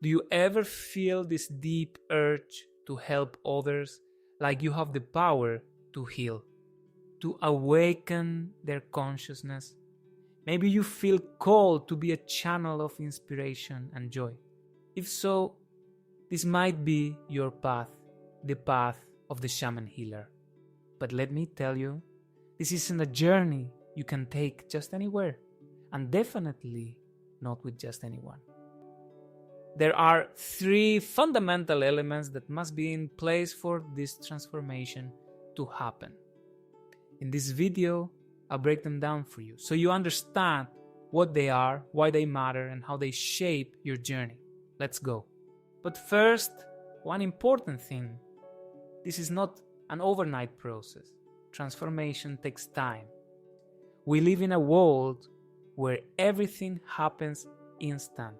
Do you ever feel this deep urge to help others, like you have the power to heal, to awaken their consciousness? Maybe you feel called to be a channel of inspiration and joy. If so, this might be your path, the path of the shaman healer. But let me tell you, this isn't a journey you can take just anywhere, and definitely not with just anyone. There are 3 fundamental elements that must be in place for this transformation to happen. In this video, I'll break them down for you so you understand what they are, why they matter, and how they shape your journey. Let's go. But first, one important thing. This is not an overnight process. Transformation takes time. We live in a world where everything happens instantly.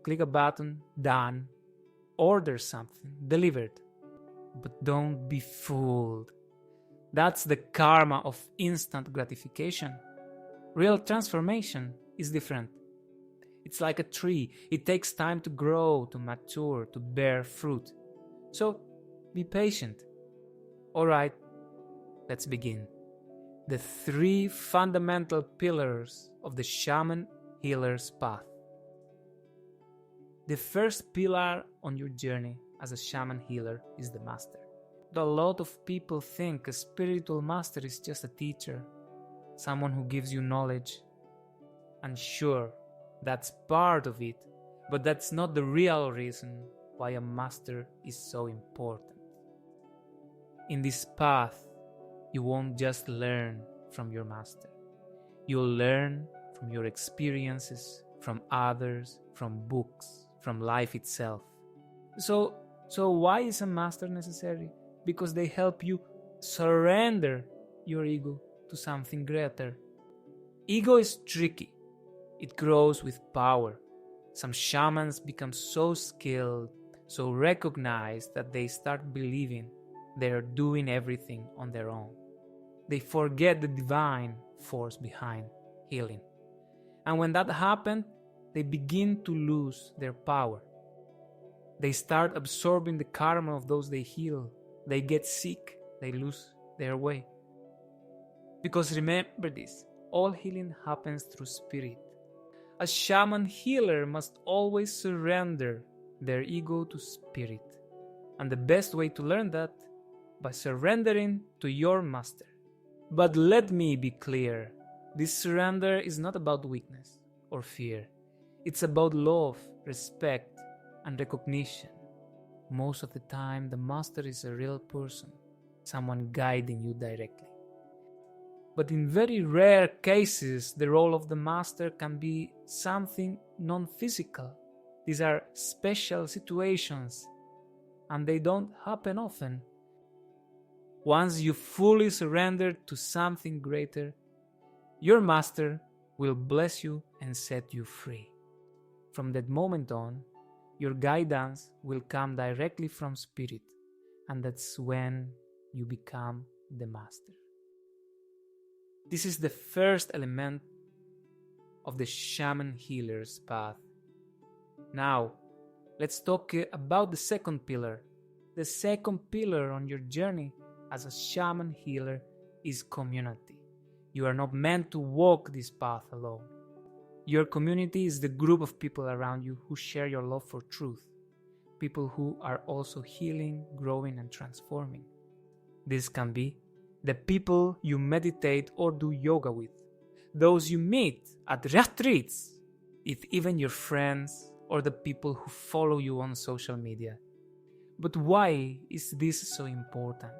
Click a button, done. Order something, delivered. But don't be fooled. That's the karma of instant gratification. Real transformation is different. It's like a tree. It takes time to grow, to mature, to bear fruit. So, be patient. Alright, let's begin. The 3 fundamental pillars of the shaman healer's path. The first pillar on your journey as a shaman healer is the master. A lot of people think a spiritual master is just a teacher, someone who gives you knowledge. And sure, that's part of it, but that's not the real reason why a master is so important. In this path, you won't just learn from your master. You'll learn from your experiences, from others, from books, from life itself. So why is a master necessary? Because they help you surrender your ego to something greater. Ego is tricky. It grows with power. Some shamans become so skilled, so recognized that they start believing they are doing everything on their own. They forget the divine force behind healing. And when that happens, they begin to lose their power. They start absorbing the karma of those they heal. They get sick. They lose their way. Because remember this, all healing happens through spirit. A shaman healer must always surrender their ego to spirit. And the best way to learn that, by surrendering to your master. But let me be clear, this surrender is not about weakness or fear. It's about love, respect, and recognition. Most of the time, the master is a real person, someone guiding you directly. But in very rare cases, the role of the master can be something non-physical. These are special situations, and they don't happen often. Once you fully surrender to something greater, your master will bless you and set you free. From that moment on, your guidance will come directly from spirit, and that's when you become the master. This is the first element of the shaman healer's path. Now, let's talk about the second pillar. The second pillar on your journey as a shaman healer is community. You are not meant to walk this path alone. Your community is the group of people around you who share your love for truth. People who are also healing, growing, and transforming. This can be the people you meditate or do yoga with, those you meet at retreats, even your friends or the people who follow you on social media. But why is this so important?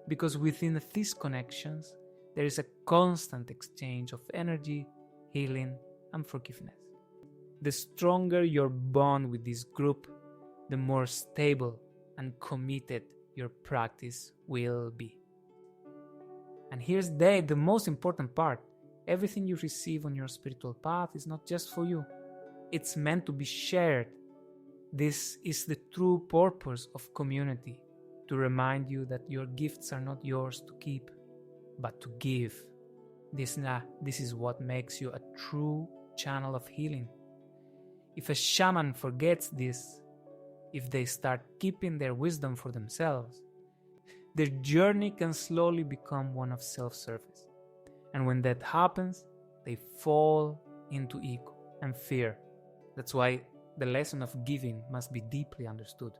Because within these connections, there is a constant exchange of energy, healing, and forgiveness. The stronger your bond with this group, the more stable and committed your practice will be. And here's the most important part. Everything you receive on your spiritual path is not just for you. It's meant to be shared. This is the true purpose of community, to remind you that your gifts are not yours to keep, but to give. This is what makes you a true channel of healing. If a shaman forgets this, if they start keeping their wisdom for themselves, their journey can slowly become one of self-service. And when that happens, they fall into ego and fear. That's why the lesson of giving must be deeply understood.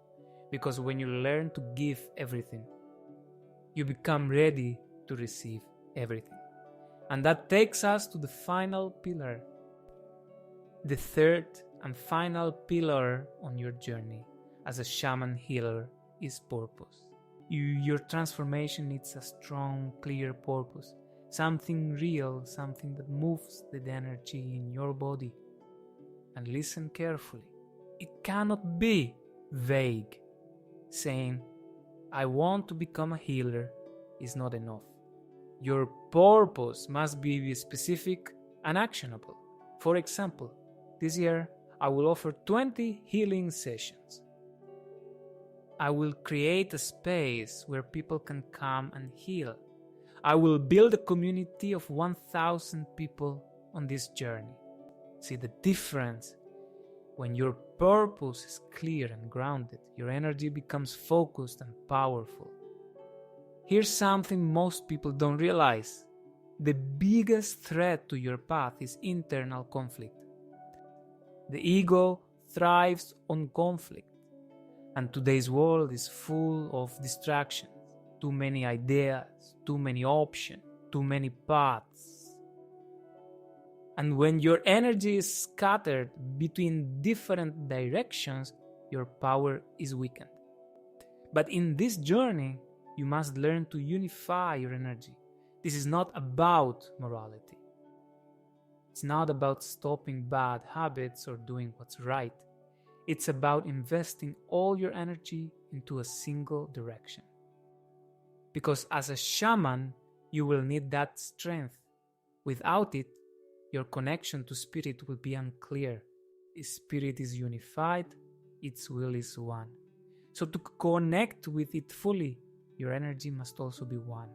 Because when you learn to give everything, you become ready to receive everything. And that takes us to the final pillar. The third and final pillar on your journey as a shaman healer is purpose. Your transformation needs a strong, clear purpose. Something real, something that moves the energy in your body. And listen carefully. It cannot be vague. Saying, I want to become a healer is not enough. Your purpose must be specific and actionable. For example, this year I will offer 20 healing sessions. I will create a space where people can come and heal. I will build a community of 1,000 people on this journey. See the difference? When your purpose is clear and grounded, your energy becomes focused and powerful. Here's something most people don't realize. The biggest threat to your path is internal conflict. The ego thrives on conflict, and today's world is full of distractions. Too many ideas, too many options, too many paths. And when your energy is scattered between different directions, your power is weakened. But in this journey, you must learn to unify your energy. This is not about morality. It's not about stopping bad habits or doing what's right. It's about investing all your energy into a single direction. Because as a shaman, you will need that strength. Without it, your connection to spirit will be unclear. Spirit is unified, its will is one. So to connect with it fully, your energy must also be one.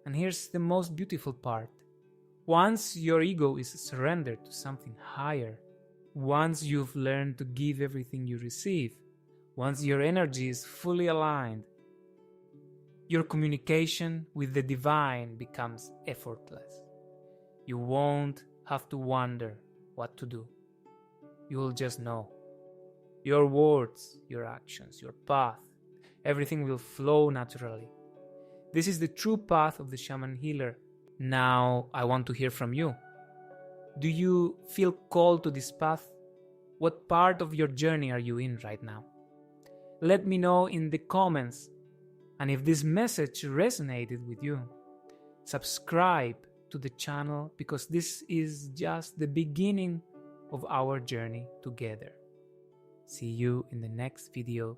And here's the most beautiful part. Once your ego is surrendered to something higher, once you've learned to give everything you receive, once your energy is fully aligned, your communication with the divine becomes effortless. You won't have to wonder what to do. You will just know. Your words, your actions, your path, everything will flow naturally. This is the true path of the shaman healer. Now I want to hear from you. Do you feel called to this path? What part of your journey are you in right now? Let me know in the comments. And if this message resonated with you, subscribe to the channel because this is just the beginning of our journey together. See you in the next video.